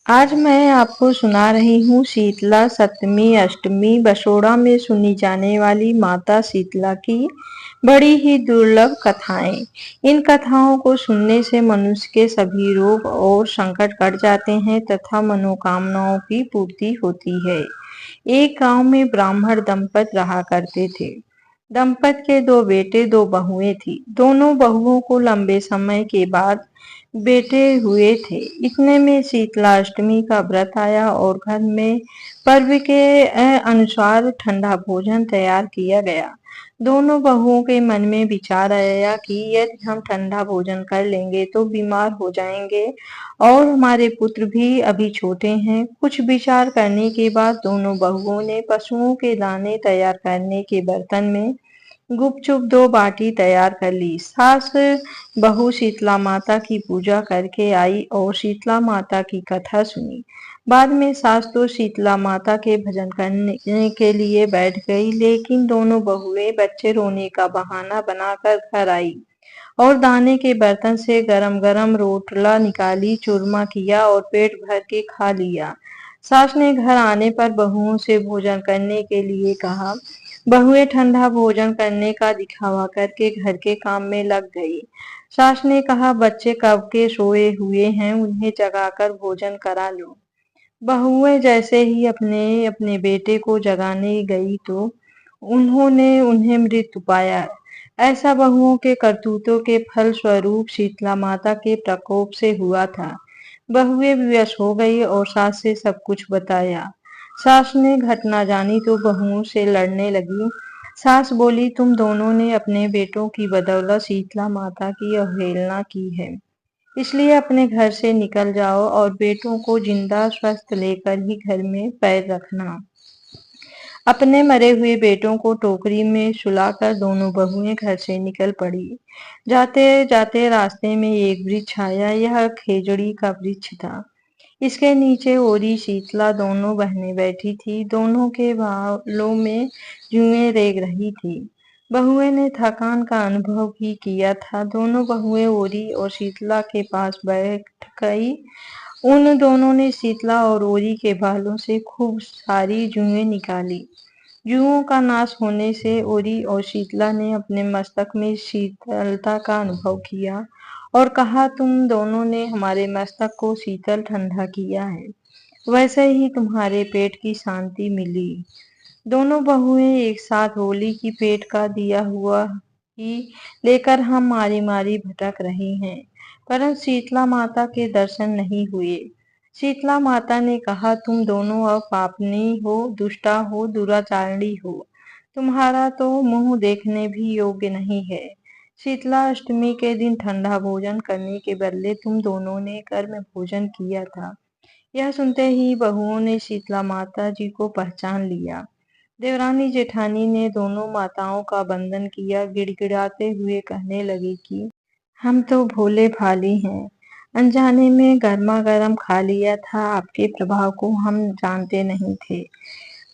आज मैं आपको सुना रही हूँ शीतला सप्तमी अष्टमी बसोड़ा में सुनी जाने वाली माता शीतला की बड़ी ही दुर्लभ कथाएं। इन कथाओं को सुनने से मनुष्य के सभी रोग और संकट कट जाते हैं तथा मनोकामनाओं की पूर्ति होती है। एक गांव में ब्राह्मण दंपत रहा करते थे। दंपत के दो बेटे दो बहुएं थी। दोनों बहुओं को लंबे समय के बाद बेटे हुए थे। इतने में शीतलाष्टमी का व्रत आया और घर में पर्व के अनुसार ठंडा भोजन तैयार किया गया। दोनों बहुओं के मन में विचार आया कि यदि हम ठंडा भोजन कर लेंगे तो बीमार हो जाएंगे और हमारे पुत्र भी अभी छोटे हैं। कुछ विचार करने के बाद दोनों बहुओं ने पशुओं के दाने तैयार करने के बर्तन में गुपचुप दो बाटी तैयार कर ली। सास बहू शीतला माता की पूजा करके आई और शीतला माता की कथा सुनी। बाद में सास तो शीतला माता के भजन करने के लिए बैठ गई, लेकिन दोनों बहुएं बच्चे रोने का बहाना बनाकर घर आई और दाने के बर्तन से गरम गरम रोटला निकाली, चूरमा किया और पेट भर के खा लिया। सास ने घर आने पर बहुओं से भोजन करने के लिए कहा। बहुएं ठंडा भोजन करने का दिखावा करके घर के काम में लग गई। सास ने कहा, बच्चे कब के सोए हुए हैं, उन्हें जगाकर भोजन करा लो। बहुएं जैसे ही अपने अपने बेटे को जगाने गई तो उन्होंने उन्हें मृत्यु पाया। ऐसा बहुओं के करतूतों के फल स्वरूप शीतला माता के प्रकोप से हुआ था। बहुएं विवश हो गई और सास से सब कुछ बताया। सास ने घटना जानी तो बहुओं से लड़ने लगी। सास बोली, तुम दोनों ने अपने बेटों की बदौलत शीतला माता की अवहेलना की है, इसलिए अपने घर से निकल जाओ और बेटों को जिंदा स्वस्थ लेकर ही घर में पैर रखना। अपने मरे हुए बेटों को टोकरी में सुलाकर दोनों बहुएं घर से निकल पड़ी। जाते जाते रास्ते में एक वृक्ष आया। यह खेजड़ी का वृक्ष था। इसके नीचे ओरी शीतला दोनों बहनें बैठी थी। दोनों के बालों में जुएं रेंग रही थी। बहुएं ने थकान का अनुभव भी किया था। दोनों बहुएं ओरी और शीतला के पास बैठ गई। उन दोनों ने शीतला और ओरी के बालों से खूब सारी जुएं निकाली। जुओं का नाश होने से ओरी और शीतला ने अपने मस्तक में शीतलता का अनुभव किया और कहा, तुम दोनों ने हमारे मस्तक को शीतल ठंडा किया है, वैसे ही तुम्हारे पेट की शांति मिली। दोनों बहुएं एक साथ होली की पेट का दिया हुआ ही लेकर हम मारी मारी भटक रही हैं, परंतु शीतला माता के दर्शन नहीं हुए। शीतला माता ने कहा, तुम दोनों अब पापनी हो, दुष्टा हो, दुराचारिणी हो। तुम्हारा तो मुंह देखने भी योग्य नहीं है। शीतला अष्टमी के दिन ठंडा भोजन करने के बदले तुम दोनों ने गर्म भोजन किया था। यह सुनते ही बहुओं ने शीतला माता जी को पहचान लिया। देवरानी जेठानी ने दोनों माताओं का वंदन किया। गिड़गिड़ाते हुए कहने लगी कि हम तो भोले भाली हैं, अनजाने में गर्मा गर्म खा लिया था। आपके प्रभाव को हम जानते नहीं थे।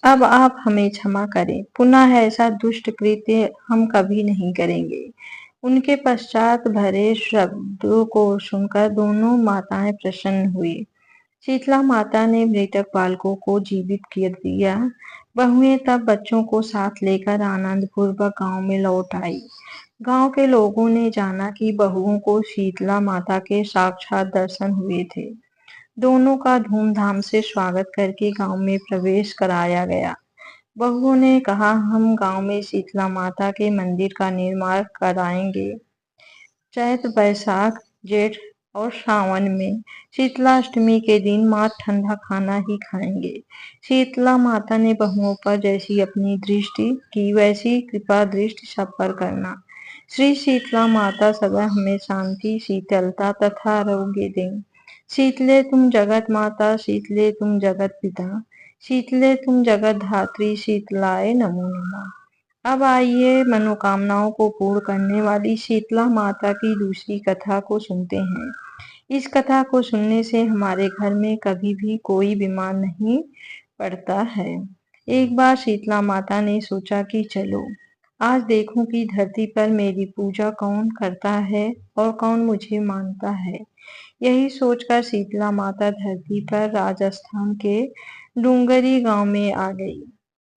अब आप हमें क्षमा करें, पुनः ऐसा दुष्ट कृत्य हम कभी नहीं करेंगे। उनके पश्चात भरे शब्दों को सुनकर दोनों माताएं प्रसन्न हुई। शीतला माता ने मृतक बालकों को जीवित कर दिया। बहुएं तब बच्चों को साथ लेकर आनंद पूर्वक गांव में लौट आई। गांव के लोगों ने जाना कि बहुओं को शीतला माता के साक्षात दर्शन हुए थे। दोनों का धूमधाम से स्वागत करके गांव में प्रवेश कराया गया। बहुओं ने कहा, हम गांव में शीतला माता के मंदिर का निर्माण कराएंगे। चैत बैसाख जेठ और सावन में शीतलाष्टमी के दिन माँ ठंडा खाना ही खाएंगे। शीतला माता ने बहुओं पर जैसी अपनी दृष्टि की वैसी कृपा दृष्टि सब पर करना। श्री शीतला माता सदा हमें शांति, शीतलता तथा आरोग्य दें। शीतले तुम जगत माता, शीतले तुम जगत पिता, शीतले तुम जगत धात्री, शीतलाय नमो नमः। अब आइए मनोकामनाओं को पूर्ण करने वाली शीतला माता की दूसरी कथा को सुनते हैं। इस कथा को सुनने से हमारे घर में कभी भी कोई बीमार नहीं पड़ता है। एक बार शीतला माता ने सोचा कि चलो आज देखूं कि धरती पर मेरी पूजा कौन करता है और कौन मुझे मानता है। यही सोचकर शीतला माता धरती पर राजस्थान के डूंगरी गांव में आ गई।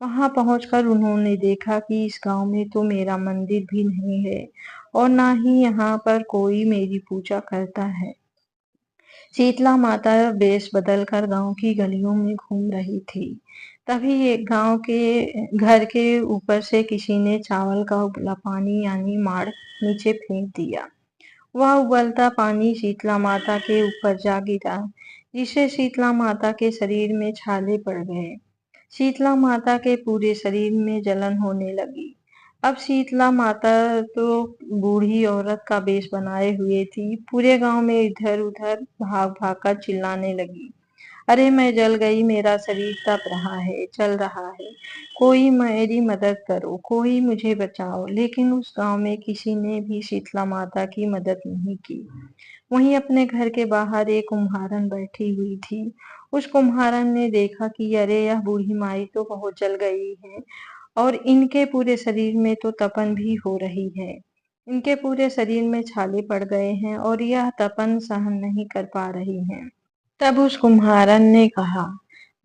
वहां पहुंचकर उन्होंने देखा कि इस गांव में तो मेरा मंदिर भी नहीं है और ना ही यहाँ पर कोई मेरी पूजा करता है। शीतला माता वेश बदलकर गांव की गलियों में घूम रही थी। तभी एक गांव के घर के ऊपर से किसी ने चावल का उबला पानी यानी माड़ नीचे फेंक दिया। वह उबलता पानी शीतला माता के ऊपर जा गिरा, जिससे शीतला माता के शरीर में छाले पड़ गए। शीतला माता के पूरे शरीर में जलन होने लगी। अब शीतला माता तो बूढ़ी औरत का वेश बनाए हुए थी। पूरे गांव में इधर उधर भाग भाग कर चिल्लाने लगी, अरे मैं जल गई, मेरा शरीर तप रहा है, जल रहा है, कोई मेरी मदद करो, कोई मुझे बचाओ। लेकिन उस गांव में किसी ने भी शीतला माता की मदद नहीं की। वहीं अपने घर के बाहर एक कुम्हारन बैठी हुई थी। उस कुम्हारन ने देखा कि अरे यह बूढ़ी माई तो बहुत जल गई है और इनके पूरे शरीर में तो तपन भी हो रही है। इनके पूरे शरीर में छाले पड़ गए हैं और यह तपन सहन नहीं कर पा रही हैं। तब उस कुम्हारन ने कहा,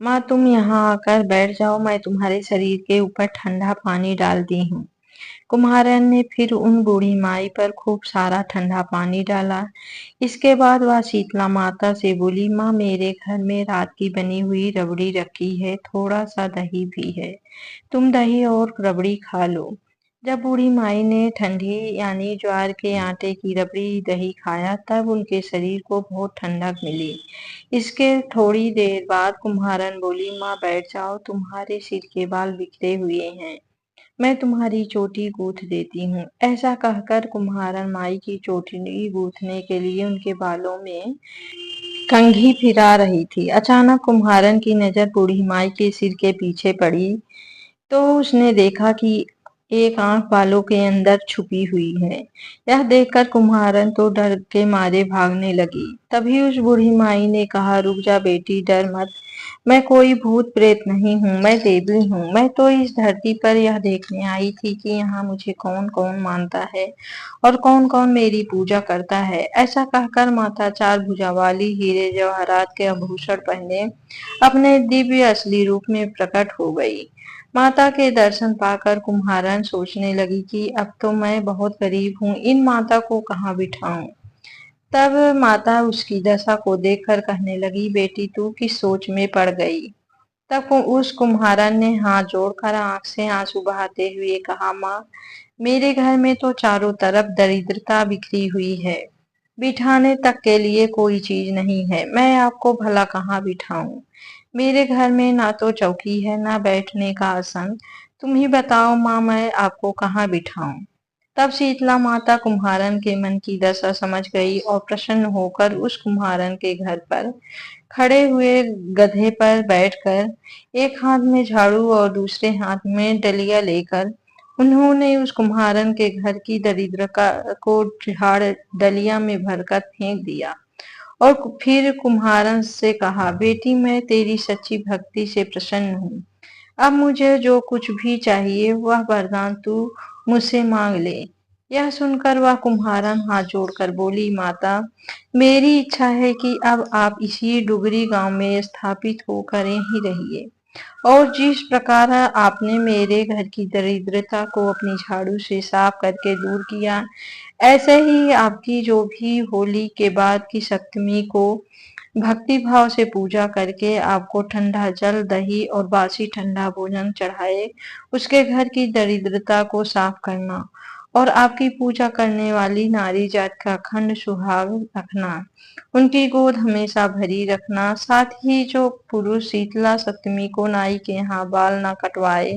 माँ तुम यहाँ आकर बैठ जाओ, मैं तुम्हारे शरीर के ऊपर ठंडा पानी डालती हूँ। कुम्हारन ने फिर उन बूढ़ी माई पर खूब सारा ठंडा पानी डाला। इसके बाद वह शीतला माता से बोली, माँ मेरे घर में रात की बनी हुई रबड़ी रखी है, थोड़ा सा दही भी है, तुम दही और रबड़ी खा लो। जब बूढ़ी माई ने ठंडी यानी ज्वार के आटे की रबड़ी दही खाया तब उनके शरीर को बहुत ठंडक मिली। इसके थोड़ी देर बाद कुम्हारन बोली, माँ बैठ जाओ, तुम्हारे सिर के बाल बिखरे हुए हैं, मैं तुम्हारी चोटी गूंथ देती हूँ। ऐसा कहकर कुम्हारन माई की चोटी गूंथने के लिए उनके बालों में कंघी फिरा रही थी। अचानक कुम्हारन की नजर बूढ़ी माई के सिर के पीछे पड़ी तो उसने देखा कि एक आंख बालों के अंदर छुपी हुई है। यह देखकर कुम्हारन तो डर के मारे भागने लगी। तभी उस बूढ़ी माई ने कहा, रुक जा बेटी, डर मत, मैं कोई भूत प्रेत नहीं हूँ, मैं देवी हूँ। मैं तो इस धरती पर यह देखने आई थी कि यहाँ मुझे कौन कौन मानता है और कौन कौन मेरी पूजा करता है। ऐसा कहकर माता चार भुजा वाली हीरे जवाहरात के आभूषण पहने अपने दिव्य असली रूप में प्रकट हो गई। माता के दर्शन पाकर कुम्हारन सोचने लगी कि अब तो मैं बहुत गरीब हूँ, इन माता को कहाँ बिठाऊं। तब माता उसकी दशा को देखकर कहने लगी, बेटी तू किस सोच में पड़ गई। तब उस कुम्हारन ने हाथ जोड़कर आंख से आंसू बहाते हुए कहा, माँ मेरे घर में तो चारों तरफ दरिद्रता बिखरी हुई है, बिठाने तक के लिए कोई चीज नहीं है, मैं आपको भला कहाँ बिठाऊं। मेरे घर में ना तो चौकी है ना बैठने का आसन, तुम ही बताओ माँ मैं आपको कहाँ बिठाऊं। तब शीतला माता कुम्हारन के मन की दशा समझ गई और प्रसन्न होकर उस कुम्हारन के घर पर खड़े हुए गधे पर बैठकर एक हाथ में झाड़ू और दूसरे हाथ में डलिया लेकर उन्होंने उस कुम्हारन के घर की दरिद्र को झाड़ डलिया में भरकर फेंक दिया और फिर कुम्हारन से कहा, बेटी मैं तेरी सच्ची भक्ति से प्रसन्न हूँ, अब मुझे जो कुछ भी चाहिए वह वरदान तू मुझसे मांग ले। यह सुनकर वह कुम्हारन हाथ जोड़कर बोली, माता मेरी इच्छा है कि अब आप इसी डुगरी गांव में स्थापित होकर ही रहिए और जिस प्रकार आपने मेरे घर की दरिद्रता को अपनी झाड़ू से साफ करके दूर किया, ऐसे ही आपकी जो भी होली के बाद की सप्तमी को भक्ति भाव से पूजा करके आपको ठंडा जल, दही और बासी ठंडा भोजन चढ़ाए, उसके घर की दरिद्रता को साफ करना और आपकी पूजा करने वाली नारी जात का अखंड सुहाग रखना, उनकी गोद हमेशा भरी रखना। साथ ही जो पुरुष शीतला सप्तमी को नाई के यहाँ बाल ना कटवाए,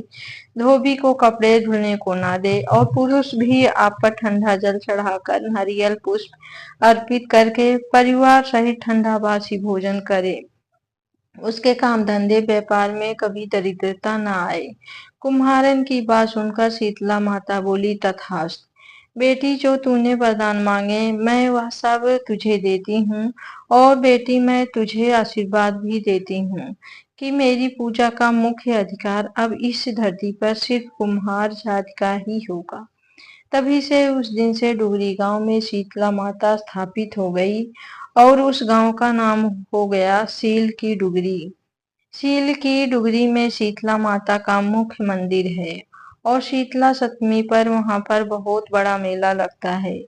धोबी को कपड़े धुलने को ना दे और पुरुष भी आप पर ठंडा जल चढ़ाकर नारियल पुष्प अर्पित करके परिवार सहित ठंडा बासी भोजन करे, उसके काम धंधे व्यापार में कभी दरिद्रता न आए। कुम्हारन की बात सुनकर शीतला माता बोली, तथास्तु बेटी, जो तूने वरदान मांगे मैं वह सब तुझे देती हूँ और बेटी मैं तुझे आशीर्वाद भी देती हूँ कि मेरी पूजा का मुख्य अधिकार अब इस धरती पर सिर्फ कुम्हार जाति का ही होगा। तभी से उस दिन से डुगरी गांव में शीतला माता स्थापित हो गई और उस गांव का नाम हो गया सील की डुगरी। सील की डुगरी में शीतला माता का मुख्य मंदिर है और शीतला सप्तमी पर वहां पर बहुत बड़ा मेला लगता है।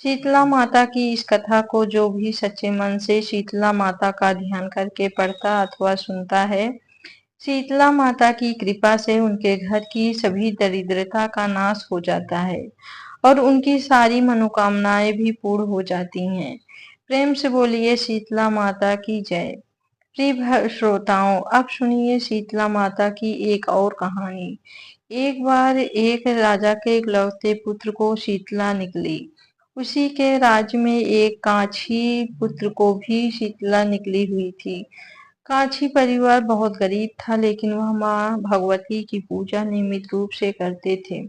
शीतला माता की इस कथा को जो भी सच्चे मन से शीतला माता का ध्यान करके पढ़ता अथवा सुनता है, शीतला माता की कृपा से उनके घर की सभी दरिद्रता का नाश हो जाता है और उनकी सारी मनोकामनाएं भी पूर्ण हो जाती हैं। प्रेम से बोलिए शीतला माता की जय। प्रिय श्रोताओं, अब सुनिए शीतला माता की एक और कहानी। एक बार एक राजा के इकलौते पुत्र को शीतला निकली। उसी के राज्य में एक कांची पुत्र को भी शीतला निकली हुई थी। कांची परिवार बहुत गरीब था, लेकिन वह माँ भगवती की पूजा नियमित रूप से करते थे।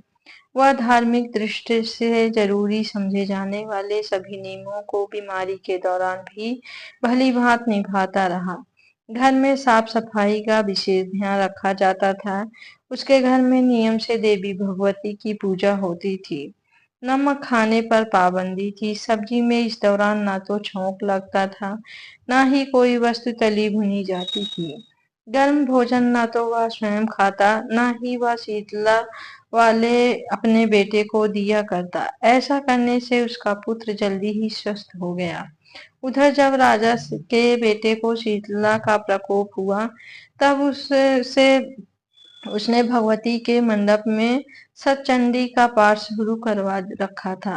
वह धार्मिक दृष्टि से जरूरी समझे जाने वाले सभी नियमों को बीमारी के दौरान भी भली भांति निभाता रहा। घर में साफ सफाई का विशेष ध्यान रखा जाता था। उसके घर में नियम से देवी भगवती की पूजा होती थी। नमक खाने पर पाबंदी थी। सब्जी में इस दौरान ना तो छौंक लगता था, ना ही कोई वस्तु तली भुनी जाती थी। गर्म भोजन ना तो वह स्वयं खाता, ना ही वह शीतला वाले अपने बेटे को दिया करता। ऐसा करने से उसका पुत्र जल्दी ही स्वस्थ हो गया। उधर जब राजा के बेटे को शीतला का प्रकोप हुआ, तब उससे उसने भगवती के मंडप में सतचंडी का पाठ शुरू करवा रखा था।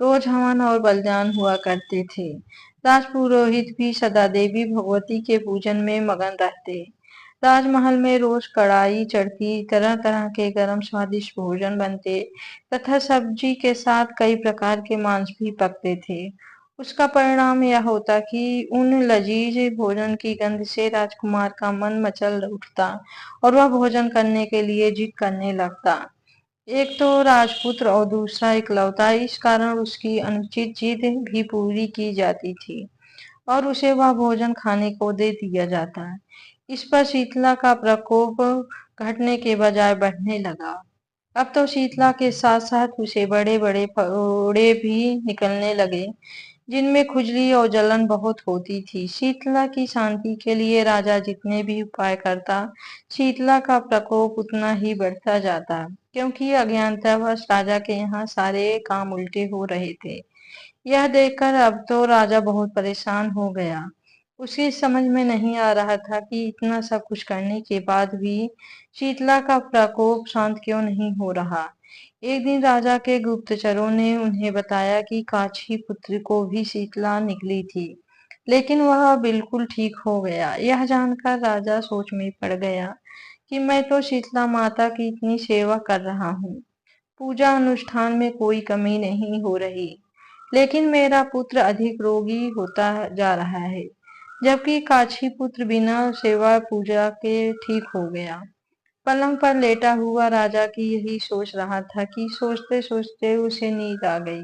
रोज हवन और बलिदान हुआ करते थे। राजपुरोहित भी सदा देवी भगवती के पूजन में मगन रहते। राजमहल में रोज कढ़ाई चढ़ती, तरह तरह के गरम स्वादिष्ट भोजन बनते तथा सब्जी के साथ कई प्रकार के मांस भी पकते थे। उसका परिणाम यह होता कि उन लजीज भोजन की गंध से राजकुमार का मन मचल उठता और वह भोजन करने के लिए जिद करने लगता। एक तो राजपुत्र और दूसरा इकलौता, इस कारण उसकी अनुचित जिद भी पूरी की जाती थी और उसे वह भोजन खाने को दे दिया जाता। इस पर शीतला का प्रकोप घटने के बजाय बढ़ने लगा। अब तो शीतला के साथ साथ उसे बड़े बड़े फोड़े भी निकलने लगे, जिनमें खुजली और जलन बहुत होती थी। शीतला की शांति के लिए राजा जितने भी उपाय करता, शीतला का प्रकोप उतना ही बढ़ता जाता, क्योंकि अज्ञानतावश राजा के यहाँ सारे काम उल्टे हो रहे थे। यह देखकर अब तो राजा बहुत परेशान हो गया। उसे समझ में नहीं आ रहा था कि इतना सब कुछ करने के बाद भी शीतला का प्रकोप शांत क्यों नहीं हो रहा। एक दिन राजा के गुप्तचरों ने उन्हें बताया कि काछी पुत्र को भी शीतला निकली थी, लेकिन वह बिल्कुल ठीक हो गया। यह जानकर राजा सोच में पड़ गया कि मैं तो शीतला माता की इतनी सेवा कर रहा हूँ, पूजा अनुष्ठान में कोई कमी नहीं हो रही, लेकिन मेरा पुत्र अधिक रोगी होता जा रहा है, जबकि काछी पुत्र बिना सेवा पूजा के ठीक हो गया। पलंग पर लेटा हुआ राजा की यही सोच रहा था कि सोचते सोचते उसे नींद आ गई।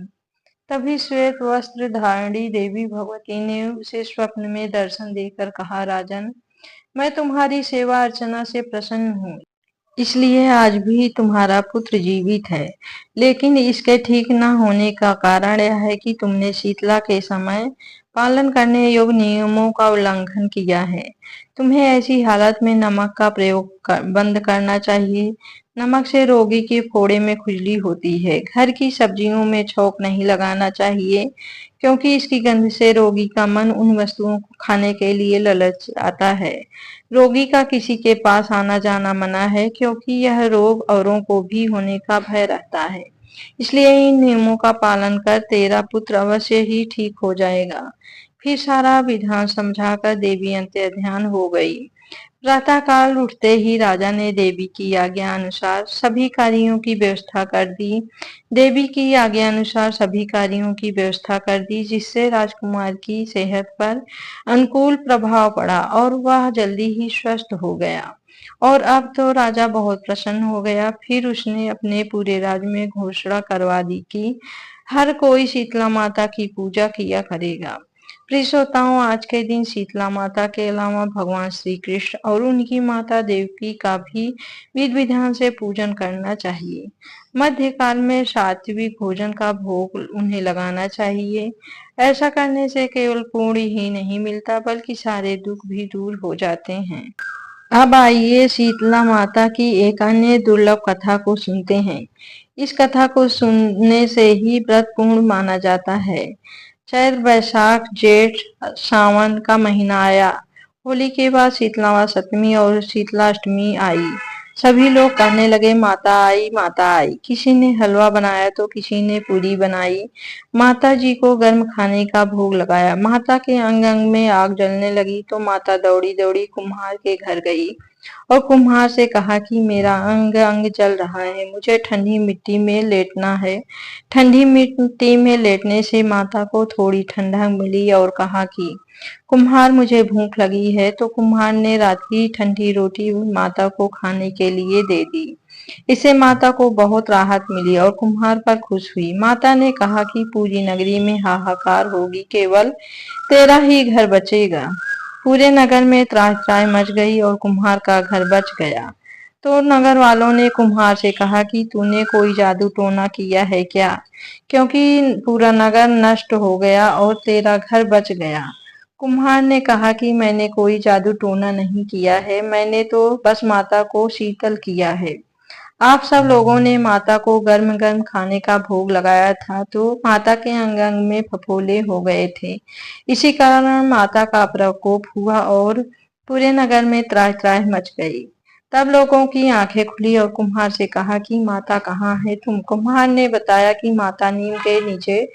तभी श्वेत वस्त्र धारणी देवी भगवती ने उसे स्वप्न में दर्शन देकर कहा, राजन, मैं तुम्हारी सेवा अर्चना से प्रसन्न हूँ, इसलिए आज भी तुम्हारा पुत्र जीवित है। लेकिन इसके ठीक न होने का कारण यह है कि तुमने शीतला के समय पालन करने योग्य नियमों का उल्लंघन किया है। तुम्हें ऐसी हालत में नमक का बंद करना चाहिए। नमक से रोगी के फोड़े में खुजली होती है। घर की सब्जियों में छौंक नहीं लगाना चाहिए, क्योंकि इसकी गंध से रोगी का मन उन वस्तुओं को खाने के लिए ललच आता है। रोगी का किसी के पास आना जाना मना है, क्योंकि यह रोग औरों को भी होने का भय रहता है। इसलिए इन नियमों का पालन कर तेरा पुत्र अवश्य ही ठीक हो जाएगा। फिर सारा विधान समझाकर देवी अंतर्ध्यान ध्यान हो गई। प्रातः काल उठते ही राजा ने देवी की आज्ञा अनुसार सभी कार्यों की व्यवस्था कर दी। देवी की आज्ञा अनुसार सभी कार्यों की व्यवस्था कर दी, जिससे राजकुमार की सेहत पर अनुकूल प्रभाव पड़ा और वह जल्दी ही स्वस्थ हो गया। और अब तो राजा बहुत प्रसन्न हो गया। फिर उसने अपने पूरे राज्य में घोषणा करवा दी कि हर कोई शीतला माता की पूजा किया करेगा। प्रिय श्रोताओं, आज के दिन शीतला माता के अलावा भगवान श्री कृष्ण और उनकी माता देवकी का भी विधि विधान से पूजन करना चाहिए। मध्यकाल में सात्विक भोजन का भोग उन्हें लगाना चाहिए। ऐसा करने से केवल पुण्य ही नहीं मिलता बल्कि सारे दुख भी दूर हो जाते हैं। अब आइए शीतला माता की एक अन्य दुर्लभ कथा को सुनते हैं। इस कथा को सुनने से ही व्रत पूर्ण माना जाता है। चैत्र वैशाख जेठ सावन का महीना आया। होली के बाद शीतला सप्तमी और शीतला अष्टमी आई। सभी लोग कहने लगे माता आई माता आई। किसी ने हलवा बनाया तो किसी ने पूरी बनाई। माता जी को गर्म खाने का भोग लगाया। माता के अंग अंग में आग जलने लगी तो माता दौड़ी दौड़ी कुम्हार के घर गई और कुम्हार से कहा कि मेरा अंग अंग जल रहा है, मुझे ठंडी मिट्टी में लेटना है। ठंडी मिट्टी में लेटने से माता को थोड़ी ठंडक मिली और कहा कि कुम्हार मुझे भूख लगी है। तो कुम्हार ने रात की ठंडी रोटी माता को खाने के लिए दे दी। इससे माता को बहुत राहत मिली और कुम्हार पर खुश हुई। माता ने कहा कि पूरी नगरी में हाहाकार होगी, केवल तेरा ही घर बचेगा। पूरे नगर में त्राहि त्राहि मच गई और कुम्हार का घर बच गया। तो नगर वालों ने कुम्हार से कहा कि तूने कोई जादू टोना किया है क्या, क्योंकि पूरा नगर नष्ट हो गया और तेरा घर बच गया। कुम्हार ने कहा कि मैंने कोई जादू टोना नहीं किया है, मैंने तो बस माता को शीतल किया है। आप सब लोगों ने माता को गर्म गर्म खाने का भोग लगाया था तो माता के अंग अंग में फफोले हो गए थे। इसी कारण माता का प्रकोप हुआ और पूरे नगर में त्राहि त्राहि मच गई। तब लोगों की आंखें खुली और कुम्हार से कहा कि माता कहाँ है तुम। कुम्हार ने बताया कि माता नीम के नीचे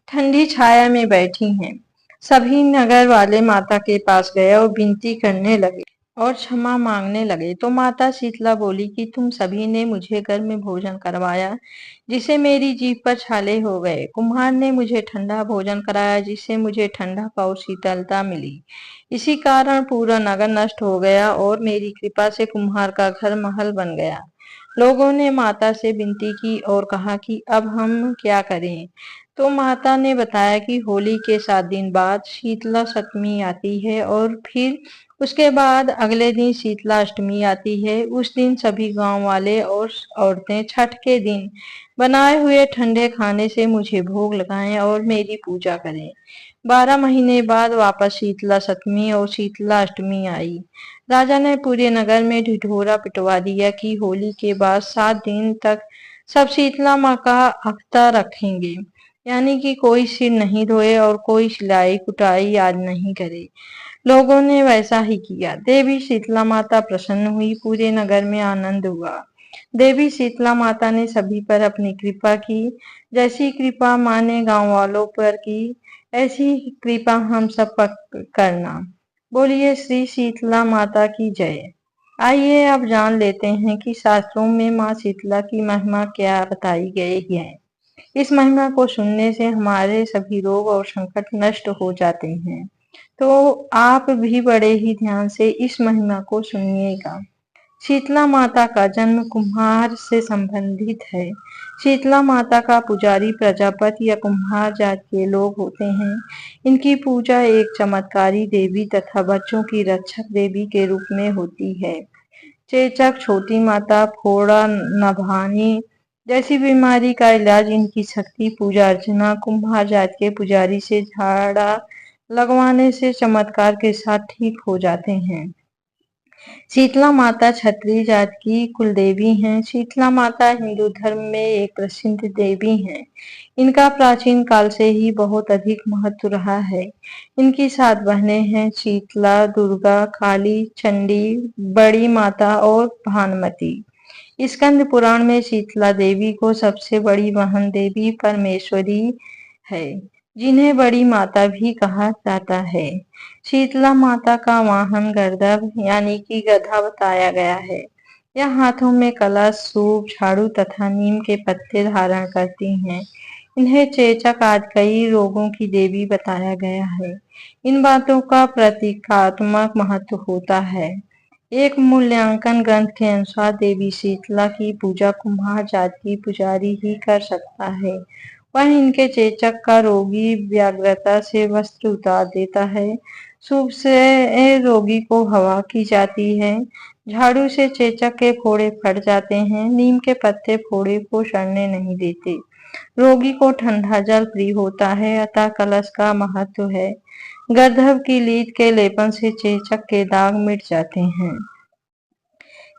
ठंडी छाया में बैठी हैं। सभी नगर वाले माता के पास गए और विनती करने लगे और क्षमा मांगने लगे। तो माता शीतला बोली कि तुम सभी ने मुझे घर में भोजन करवाया जिसे मेरी जीभ पर छाले हो गए। कुम्हार ने मुझे ठंडा भोजन कराया जिससे मुझे ठंडक और शीतलता मिली। इसी कारण पूरा नगर नष्ट हो गया और मेरी कृपा से कुम्हार का घर महल बन गया। लोगों ने माता से विनती की और कहा कि अब हम क्या करें। तो माता ने बताया कि होली के 7 दिन बाद शीतला सप्तमी आती है और फिर उसके बाद अगले दिन शीतला अष्टमी आती है। उस दिन सभी गांव वाले और औरतें छठ के दिन बनाए हुए ठंडे खाने से मुझे भोग लगाएं और मेरी पूजा करें। 12 महीने बाद वापस शीतला सप्तमी और शीतला अष्टमी आई। राजा ने पूरे नगर में ढिढोरा पिटवा दिया कि होली के बाद 7 दिन तक सब शीतला माँ का अख्ता रखेंगे, यानी कि कोई सिर नहीं धोए और कोई सिलाई कुटाई आज नहीं करे। लोगों ने वैसा ही किया। देवी शीतला माता प्रसन्न हुई, पूरे नगर में आनंद हुआ। देवी शीतला माता ने सभी पर अपनी कृपा की। जैसी कृपा माँ ने गांव वालों पर की, ऐसी कृपा हम सब पर करना। बोलिए श्री शीतला माता की जय। आइए अब जान लेते हैं कि शास्त्रों में माँ शीतला की महिमा क्या बताई गई है। इस महिमा को सुनने से हमारे सभी रोग और संकट नष्ट हो जाते हैं। तो आप भी बड़े ही ध्यान से इस महिमा को सुनिएगा। शीतला माता का जन्म कुम्हार से संबंधित है। शीतला माता का पुजारी प्रजापति या कुम्हार जात के लोग होते हैं। इनकी पूजा एक चमत्कारी देवी तथा बच्चों की रक्षक देवी के रूप में होती है। चेचक, छोटी माता, फोड़ा, नभानी जैसी बीमारी का इलाज इनकी शक्ति पूजा अर्चना कुम्हार जात के पुजारी से झाड़ा लगवाने से चमत्कार के साथ ठीक हो जाते हैं। शीतला माता क्षत्रिय जात की कुल देवी हैं। शीतला माता हिंदू धर्म में एक प्रसिद्ध देवी हैं। इनका प्राचीन काल से ही बहुत अधिक महत्व रहा है। इनकी 7 बहनें हैं, शीतला, दुर्गा, काली, चंडी, बड़ी माता और भानुमति। स्कंद पुराण में शीतला देवी को सबसे बड़ी वाहन देवी परमेश्वरी है, जिन्हें बड़ी माता भी कहा जाता है। शीतला माता का वाहन गर्दभ यानी कि गधा बताया गया है। यह हाथों में कलश, सूप, झाड़ू तथा नीम के पत्ते धारण करती हैं। इन्हें चेचक आदि कई रोगों की देवी बताया गया है। इन बातों का प्रतीकात्मक महत्व होता है। एक मूल्यांकन ग्रंथ के अनुसार देवी शीतला की पूजा कुम्हार जात की पुजारी ही कर सकता है, वह इनके चेचक का रोगी व्यग्रता से वस्त्र उतार देता है। सूप से रोगी को हवा की जाती है। झाड़ू से चेचक के फोड़े फट जाते हैं। नीम के पत्ते फोड़े को सड़ने नहीं देते। रोगी को ठंडा जल प्रिय होता है, अतः कलश का महत्व है। गंधर्व की लीद के लेपन से चेचक के दाग मिट जाते हैं।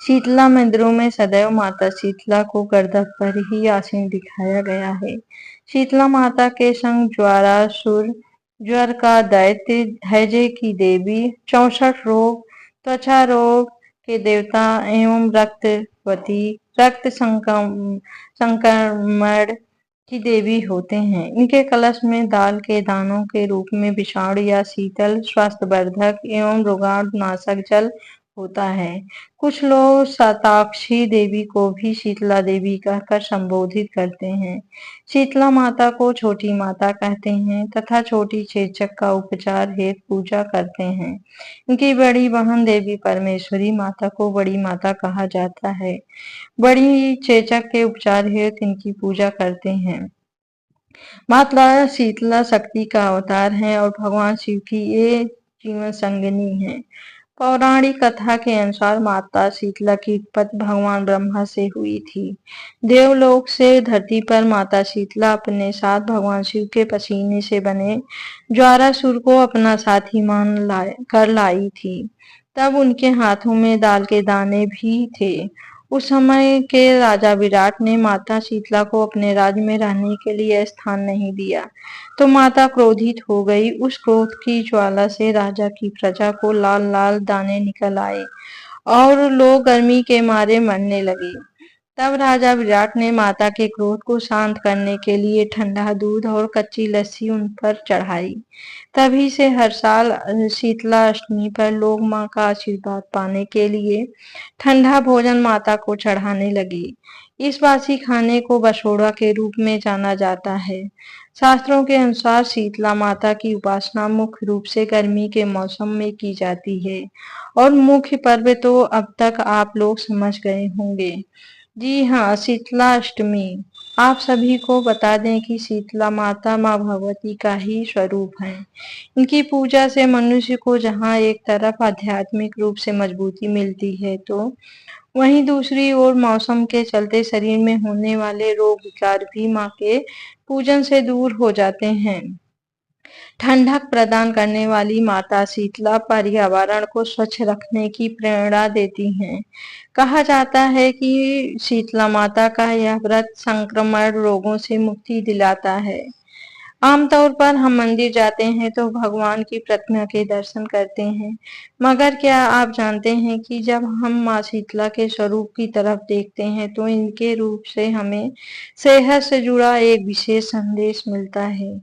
शीतला मंदिरों में सदैव माता शीतला को गर्दभ पर ही आसीन दिखाया गया है। शीतला माता के संग ज्वारासुर, ज्वर का दैत्य, हैजे की देवी, 64 रोग, त्वचा रोग के देवता एवं रक्तवती, रक्त संक्रमण की देवी होते हैं। इनके कलश में दाल के दानों के रूप में विषाणु या शीतल, स्वास्थ्यवर्धक एवं रोगाणुनाशक जल होता है। कुछ लोग शताक्षी देवी को भी शीतला देवी कहकर संबोधित करते हैं। शीतला माता को छोटी माता कहते हैं तथा छोटी चेचक का उपचार हेतु पूजा करते हैं। इनकी बड़ी बहन देवी परमेश्वरी माता को बड़ी माता कहा जाता है। बड़ी चेचक के उपचार हेतु इनकी पूजा करते हैं। माता शीतला शक्ति का अवतार है और भगवान शिव की ये जीवन संगिनी है। पौराणिक कथा के अनुसार माता शीतला की उत्पत्ति भगवान ब्रह्मा से हुई थी। देवलोक से धरती पर माता शीतला अपने साथ भगवान शिव के पसीने से बने ज्वारासुर को अपना साथी मान कर लाई थी। तब उनके हाथों में दाल के दाने भी थे। उस समय के राजा विराट ने माता शीतला को अपने राज्य में रहने के लिए स्थान नहीं दिया, तो माता क्रोधित हो गई। उस क्रोध की ज्वाला से राजा की प्रजा को लाल लाल दाने निकल आए और लोग गर्मी के मारे मरने लगे। तब राजा विराट ने माता के क्रोध को शांत करने के लिए ठंडा दूध और कच्ची लस्सी उन पर चढ़ाई। तभी से हर साल शीतला अष्टमी पर लोग मां का आशीर्वाद पाने के लिए ठंडा भोजन माता को चढ़ाने लगे। इस बासी खाने को बसोड़ा के रूप में जाना जाता है। शास्त्रों के अनुसार शीतला माता की उपासना मुख्य रूप से गर्मी के मौसम में की जाती है और मुख्य पर्व तो अब तक आप लोग समझ गए होंगे। जी हाँ, शीतला अष्टमी। आप सभी को बता दें कि शीतला माता माँ भगवती का ही स्वरूप है। इनकी पूजा से मनुष्य को जहाँ एक तरफ आध्यात्मिक रूप से मजबूती मिलती है, तो वहीं दूसरी ओर मौसम के चलते शरीर में होने वाले रोग विकार भी माँ के पूजन से दूर हो जाते हैं। ठंडक प्रदान करने वाली माता शीतला पर्यावरण को स्वच्छ रखने की प्रेरणा देती हैं। कहा जाता है कि शीतला माता का यह व्रत संक्रमण रोगों से मुक्ति दिलाता है। आमतौर पर हम मंदिर जाते हैं तो भगवान की प्रतिमा के दर्शन करते हैं, मगर क्या आप जानते हैं कि जब हम माँ शीतला के स्वरूप की तरफ देखते हैं तो इनके रूप से हमें सेहत से जुड़ा एक विशेष संदेश मिलता है।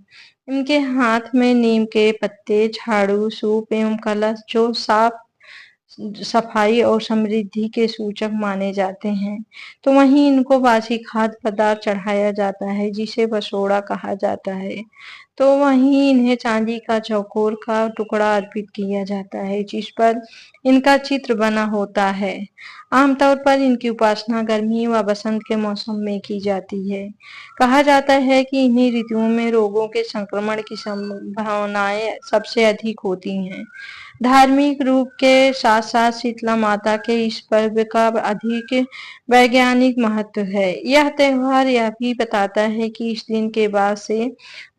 इनके हाथ में नीम के पत्ते, झाड़ू, सूप एवं कलश जो साफ सफाई और समृद्धि के सूचक माने जाते हैं, तो वहीं इनको बासी खाद्य पदार्थ चढ़ाया जाता है जिसे बसोड़ा कहा जाता है। तो वहीं इन्हें चांदी का चौकोर का टुकड़ा अर्पित किया जाता है जिस पर इनका चित्र बना होता है। आमतौर पर इनकी उपासना गर्मी व बसंत के मौसम में की जाती है। कहा जाता है कि इन्हीं ऋतुओं में रोगों के संक्रमण की संभावनाएं सबसे अधिक होती हैं। धार्मिक रूप के साथ साथ शीतला माता के इस पर्व का अधिक वैज्ञानिक महत्व है। यह त्योहार यह भी बताता है कि इस दिन के बाद से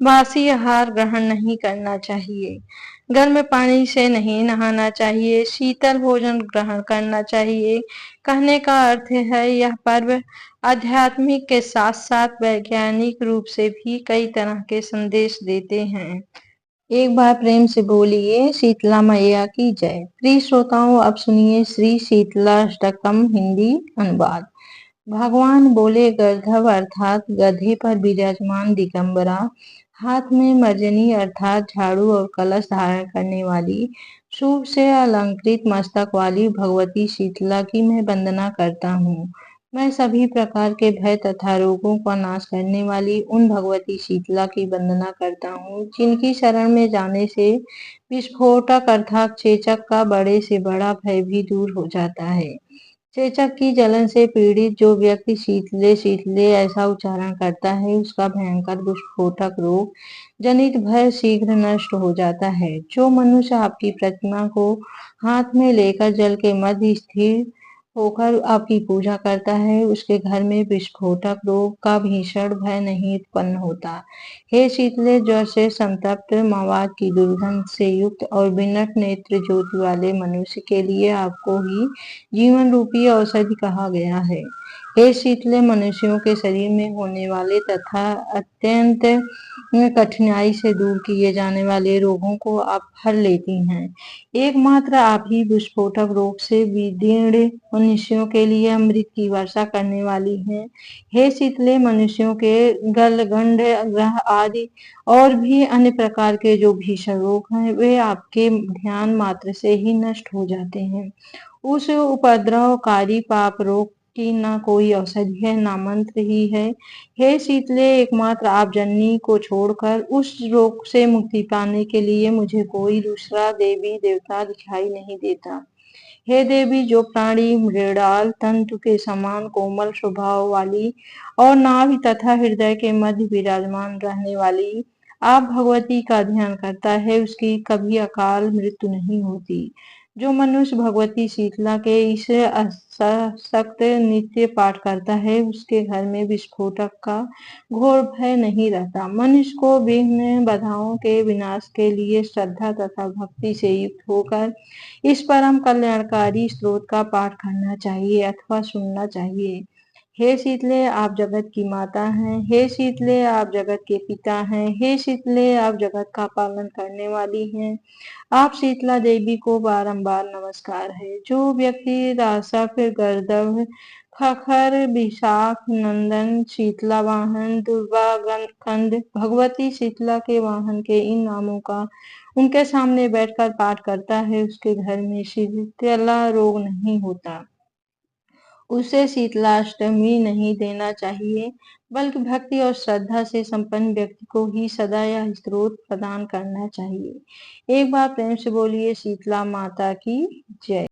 बासी आहार ग्रहण नहीं करना चाहिए, गर्म पानी से नहीं नहाना चाहिए, शीतल भोजन ग्रहण करना चाहिए। कहने का अर्थ है यह पर्व आध्यात्मिक के साथ साथ वैज्ञानिक रूप से भी कई तरह के संदेश देते हैं। एक बार प्रेम से बोलिए शीतला मैया की जय। प्रिय श्रोताओं, अब सुनिए श्री शीतलाष्टकम हिंदी अनुवाद। भगवान बोले, गर्दभ अर्थात गधे पर विराजमान दिगंबरा, हाथ में मर्जनी अर्थात झाड़ू और कलश धारण करने वाली, शुभ से अलंकृत मस्तक वाली भगवती शीतला की मैं वंदना करता हूँ। मैं सभी प्रकार के भय तथा रोगों का नाश करने वाली उन भगवती शीतला की वंदना करता हूँ जिनकी शरण में जाने से विस्फोटक अर्थात चेचक का बड़े से बड़ा भय भी दूर हो जाता है। चेचक की जलन से पीड़ित जो व्यक्ति शीतले शीतले ऐसा उच्चारण करता है, उसका भयंकर विस्फोटक रोग जनित भय शीघ्र नष्ट हो जाता है। जो मनुष्य आपकी प्रतिमा को हाथ में लेकर जल के मध्य स्थिर होकर आपकी पूजा करता है, उसके घर में विस्फोटक रोग का भीषण भय नहीं उत्पन्न होता। हे शीतले, ज्वर से संतप्त, मवाद की दुर्गंध से युक्त और विनट नेत्र ज्योति वाले मनुष्य के लिए आपको ही जीवन रूपी औषधि कहा गया है। हे शीतले, मनुष्यों के शरीर में होने वाले तथा अत्यंत कठिनाई से दूर किए जाने वाले रोगों को आप हर लेती हैं। एकमात्र आप ही विस्फोटक रोग से विदीर्ण मनुष्यों के लिए अमृत की वर्षा करने वाली हैं। हे शीतले, मनुष्यों के गलगंड ग्रह आदि और भी अन्य प्रकार के जो भीषण रोग हैं, वे आपके ध्यान मात्र से ही नष्ट हो जाते हैं। उस उपद्रवकारी पाप रोग की ना कोई औषधि है, ना मंत्र ही है। हे शीतले, एकमात्र आप जननी को छोड़कर उस रोग से मुक्ति पाने के लिए मुझे कोई दूसरा देवी देवता दिखाई नहीं देता। हे देवी, जो प्राणी मृणाल तंतु के समान कोमल स्वभाव वाली और नाभि तथा हृदय के मध्य विराजमान रहने वाली आप भगवती का ध्यान करता है, उसकी कभी अकाल मृत्यु नहीं होती। जो मनुष्य भगवती शीतला के इस सशक्त नित्य पाठ करता है, उसके घर में विस्फोटक का घोर भय नहीं रहता। मनुष्य को विघ्न बाधाओं के विनाश के लिए श्रद्धा तथा भक्ति से युक्त होकर इस परम कल्याणकारी स्त्रोत का पाठ करना चाहिए अथवा सुनना चाहिए। हे शीतले, आप जगत की माता हैं। हे शीतले, आप जगत के पिता हैं। हे शीतले, आप जगत का पालन करने वाली हैं। आप शीतला देवी को बारंबार नमस्कार है। जो व्यक्ति रासक गर्दभ खखर विशाख नंदन शीतला वाहन दुर्वा कंद भगवती शीतला के वाहन के इन नामों का उनके सामने बैठकर पाठ करता है, उसके घर में शीतला रोग नहीं होता। उसे शीतलाष्टमी नहीं देना चाहिए, बल्कि भक्ति और श्रद्धा से संपन्न व्यक्ति को ही सदा यह स्तोत्र प्रदान करना चाहिए। एक बार प्रेम से बोलिए शीतला माता की जय।